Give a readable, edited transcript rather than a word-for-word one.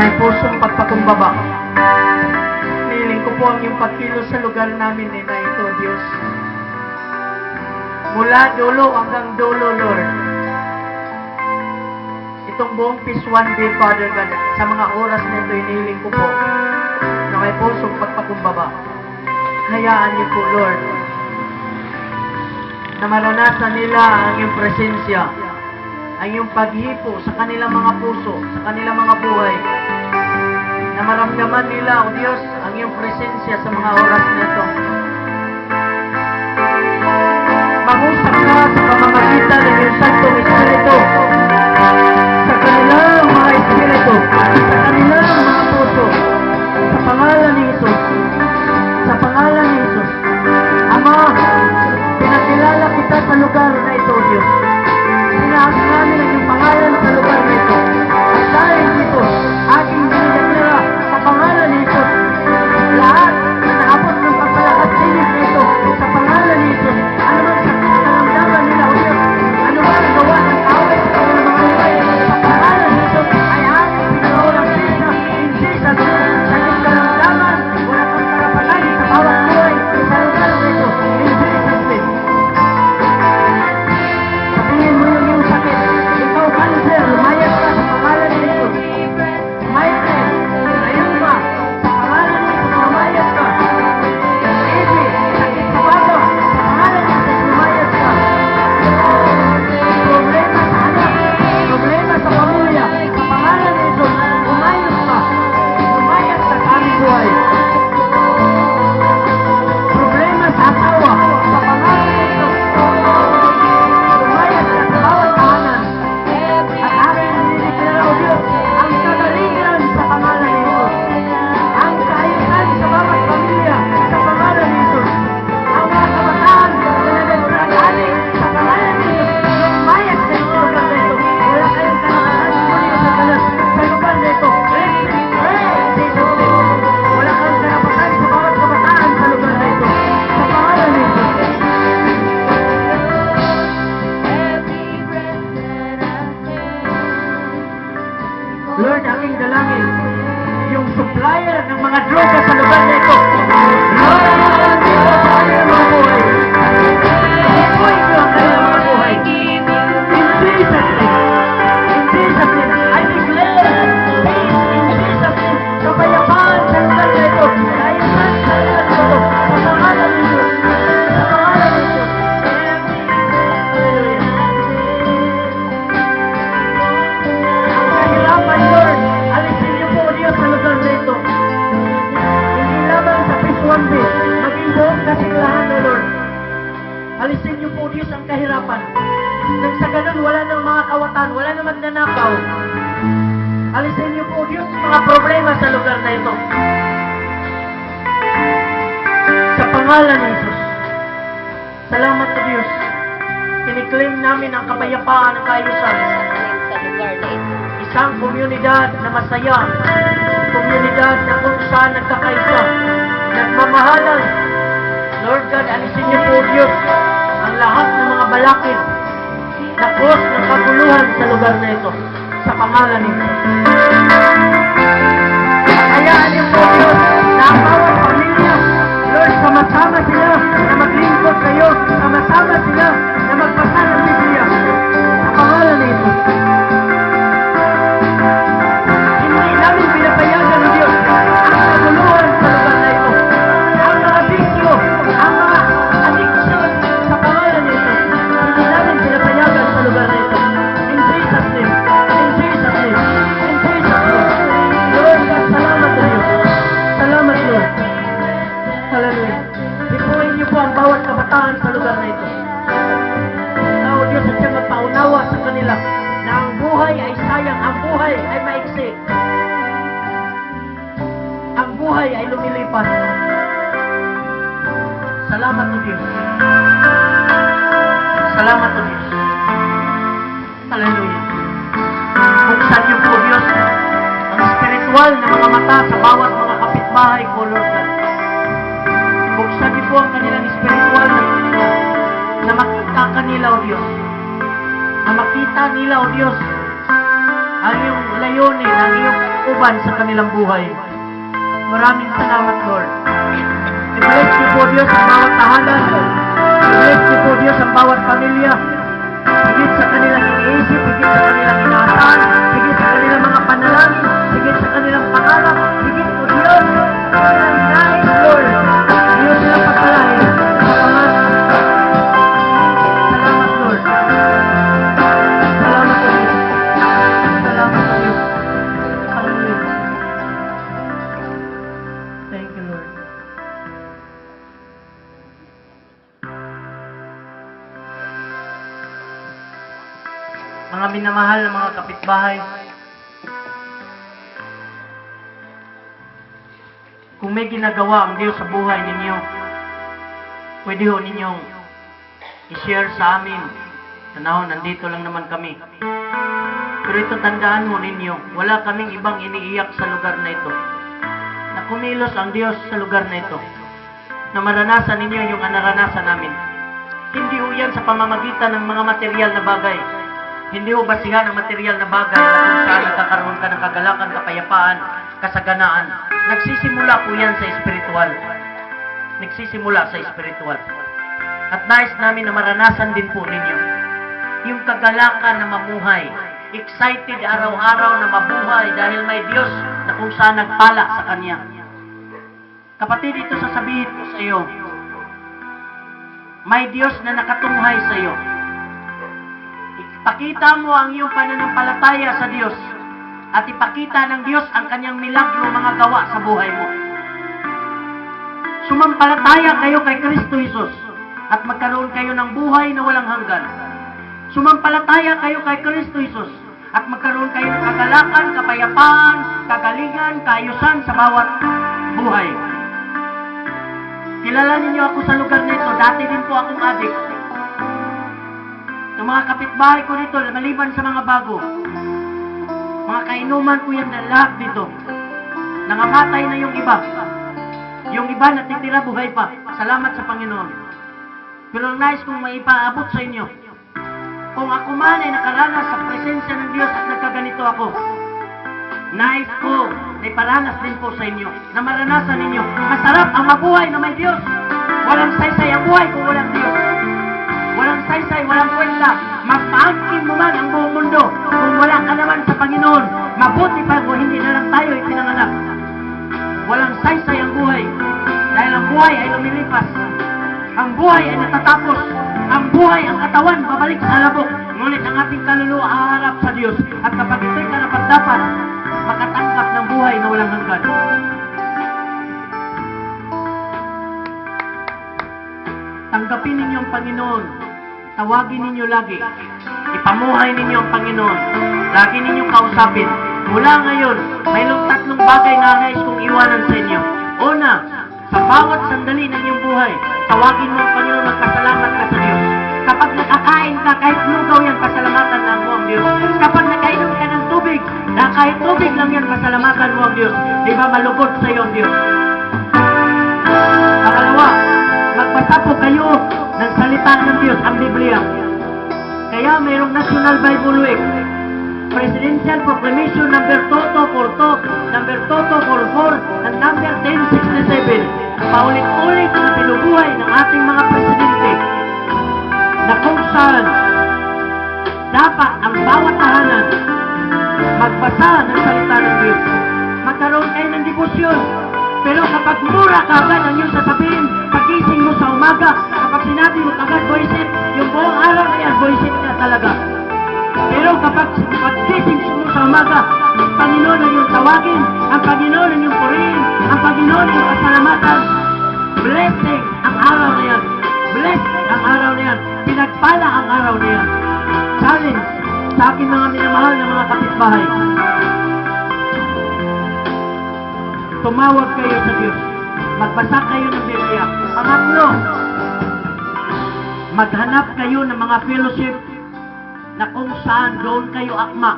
may pusong pagpakumbaba. Hinihiling ko po ang iyong pagkilos sa lugar namin na ito, Diyos. Mula dulo hanggang dulo, Lord. Itong buong Peace One Day, Father God, sa mga oras na ito, hinihiling ko po na may pusong pagpakumbaba. Hayaan niyo po, Lord, na maranasan nila ang iyong presensya, ang iyong paghipo sa kanilang mga puso, sa kanilang mga buhay, na maramdaman nila, O Diyos, ang iyong presensya sa mga oras na ito. Mangusap ka sa pamamagitan ng iyong Santong Espiritu sa kanilang mga espiritu, sa kanilang mga puso, sa pangalan ni Jesus. Sa pangalan ni Jesus. Ama, pinakilala kita sa lugar na ito, Diyos. Sinaas namin ang iyong pangalan sa lugar na ito. At dahil dito, aking dinadala sa pangalan ni Jesus. Lahat na naabot ng pagpalakat sinis na ito sa pangalan ni Jesus. Ano man sa karamdaman nila, O Diyos, ano man gawa ng away sa kanilang mga buhay, sa pangalan ni Jesus ay aking pinaulang sisa in Jesus' name. Sa iyong karamdaman, wala kang karapatan sa bawat buhay sa lugar na ito in Jesus' name. Sabihin mo yung iyong sakit. Ikaw, cancer, lumayas ka sa pangalan ni Jesus. Migraine, rayuma, sa pangalan ni Jesus, lumayas ka. TB, sakit sa baga, sa pangalan ni Jesus, lumayas ka. Problema sa anak, problema sa pamilya, sa pangalan ni Jesus, umayos ka. Lumayas ka sa aming buhay. Problema sa asawa, sa pangalan ni Jesus, lumayas ka sa bawat tahanan. At aking dinideklara, O Diyos, ang kagalingan sa pangalan ni Jesus. Ang kaayusan sa bawat pamilya sa pangalan ni Jesus. Ang mga kabataan na nagdadaanin sa pangalan ni Jesus. Lumayas kayo sa lugar na ito. Wala kayong karapatan sumunod sa kalas sa lugar na ito. Pray in Jesus' name. Wala kang karapatan sa bawat kabataan sa lugar na ito. Sa pangalan ni Jesus. Lord, aking dalangin, yung supplier ng mga droga sa lugar na ito, Lord, dito sa kanilang mga buhay. Ipuin niyo ang kanilang mga buhay. In Jesus' name. In Jesus' name. I declare peace in Jesus' name. Kapayapaan sa lugar na ito. Kaayusan sa lugar na ito. Sa pangalan ni Jesus. Sa pangalan ni Jesus. Hallelujah. Ang kahirapan, Lord, alisin niyo po, O Diyos, sa lugar na ito. Hindi lamang sa Peace One Day, maging buong kasiglahan, O Lord. Alisin niyo po, O Diyos, ang kahirapan. Nang sa ganun, wala nang mga kawatan, wala nang magnanakaw. Alisin niyo po, O Diyos, mga problema sa lugar na ito. Sa pangalan ni Jesus. Salamat, O Diyos. Kiniklaim namin ang kapayapaan ng kaayusan. sa lugar na ito. Isang komunidad na masaya, komunidad na kung saan nagkakaisa, nagmamahalan. Lord God, alisin niyo po, Diyos, ang lahat ng mga balakid na cause ng kaguluhan sa lugar na ito, sa pangalan ni Jesus. Hayaan niyo po, Diyos, na ang bawat pamilya, Lord, sama-sama sila na maglingkod sa iyo, sama-sama sila na magbasa ng Biblia, sa pangalan ni Jesus. Hindi namin pinapayagan, O Diyos, ang kaguluhan sa lugar na ito. Ang mga bisyo, ang mga addiction sa pangalan ni Jesus. Hindi namin pinapayagan sa lugar na ito. In Jesus' name. In Jesus' name. In Jesus' name. Lord, salamat, O Diyos. Salamat, Lord. Hallelujah. Ipuin niyo po ang bawat kabataan sa lugar na ito. Na, O Diyos, at siyang magpaunawa sa kanila na ang buhay ay sayang, ang buhay ay maiksi. Ang buhay ay lumilipas. Salamat, O Diyos. Salamat, O Diyos. Hallelujah. Buksan niyo po, Diyos, ang spiritual na mga mata sa bawat mga kapitbahay ko, Lord God. Buksan niyo po ang kanilang spiritual na makita kanila, O Diyos. Na makita nila, O Diyos, ang iyong layunin, ang iyong kalooban sa kanilang buhay. Maraming salamat, Lord. I-bless niyo po, Diyos, ang bawat tahanan. I-bless niyo po, Diyos, ang bawat pamilya. Higit sa kanilang iniisip, higit sa kanilang inaasahan, higit sa kanilang mga panalangin, higit sa kanilang pangarap, higit po, Diyos, sa kanilang nais, Lord. Diyos nilang pagpalain. Salamat, Lord. Salamat, Lord. Salamat, Lord. Hallelujah. Thank you, Lord. Mga minamahal na mga kapitbahay, kung may ginagawa ang Diyos sa buhay ninyo, pwede ho ninyong i-share sa amin. Tanahon, nandito lang naman kami. Pero ito, tandaan ho ninyo, wala kaming ibang iniiyak sa lugar na ito. Na kumilos ang Diyos sa lugar na ito. Na maranasan ninyo yung naranasan namin. Hindi ho yan sa pamamagitan ng mga material na bagay. Hindi ho basihan ang material na bagay na kung saan nagkakaroon ka ng kagalakan, kapayapaan, kasaganaan. Nagsisimula po yan sa espiritual. Nagsisimula sa espiritual. At nais namin na maranasan din po ninyo yung kagalakan na mamuhay. Excited araw-araw na mabuhay dahil may Diyos na kung saan nagpala sa Kanya. Kapatid, ito sasabihin ko sa iyo. May Diyos na nakatunghay sa iyo. Ipakita mo ang iyong pananampalataya sa Diyos at ipakita ng Diyos ang Kanyang milagro mga gawa sa buhay mo. Sumampalataya kayo kay Kristo Jesus at magkaroon kayo ng buhay na walang hanggan. Sumampalataya kayo kay Kristo Jesus at magkaroon kayo ng kagalakan, kapayapaan, kagalingan, kaayusan sa bawat buhay. Kilala ninyo ako sa lugar nito. Dati din po akong adik. Ng mga kapitbahay ko dito, maliban sa mga bago. Mga kainuman ko yan na lahat dito. Nangamatay na yung iba. Yung iba natitira buhay pa. Salamat sa Panginoon. Pero ang nais kong maipaabot sa inyo, kung ako man ay nakaranas sa presensya ng Diyos at nagkaganito ako, nais ko na iparanas din po sa inyo, na maranasan ninyo. Masarap ang mabuhay na may Diyos. Walang saysay ang buhay kung walang Diyos. Walang saysay, walang kwenta. Mapaangkin mo man ang buong mundo kung wala ka naman sa Panginoon. Mabuti pa kung hindi na lang tayo ipinanganak. Walang saysay ang buhay. Dahil ang buhay ay lumilipas. Ang buhay ay natatapos. Ang buhay, ang katawan, babalik sa alabok. Ngunit ang ating kaluluwa haharap sa Diyos. At kapag ito'y karapat-dapat, makatanggap ng buhay na walang hanggan. Tanggapin ninyo ang Panginoon. Tawagin ninyo lagi. Ipamuhay ninyo ang Panginoon. Lagi ninyong kausapin. Mula ngayon, mayroong tatlong bagay na nais kong iwanan sa inyo. Una, sa bawat sandali ng iyong buhay, tawagin mo ang Panginoon, magpasalamat ka sa Diyos. Kapag nakakain ka, kahit lugaw yan, pasalamatan lang mo ang Diyos. Kapag nakainom ka ng tubig, na kahit tubig lang yan, pasalamatan mo ang Diyos. Di ba malugod sa iyo ang Diyos? Pangalawa, magbasa po kayo ng salita ng Diyos, ang Biblia. Kaya mayroong National Bible Week. Presidential Proclamation number Toto 42, number Toto 44, and number 1067. Paulit-ulit na binubuhay ng ating mga presidente na kung saan dapat ang bawat tahanan magbasa ng salita ng Diyos. Magkaroon kayo ng debosyon. Pero kapag mura ka agad ang iyong sasabihin, pagising mo sa umaga, kapag sinabi mo agad, boysit, yung buong araw na yan, boysit ka talaga. Pero kapag pagising mo sa umaga, ang Panginoon ang iyong tawagin, ang Panginoon ang iyong purihin, ang Panginoon ang iyong kasalamatan, blessing ang araw na yan. Bless ang araw na yan. Pinagpala ang araw na yan. Challenge sa aking mga minamahal na mga kapitbahay. Tumawag kayo sa Diyos. Magbasa kayo ng Biblia. Pangatlo, maghanap kayo ng mga fellowship na kung saan doon kayo akma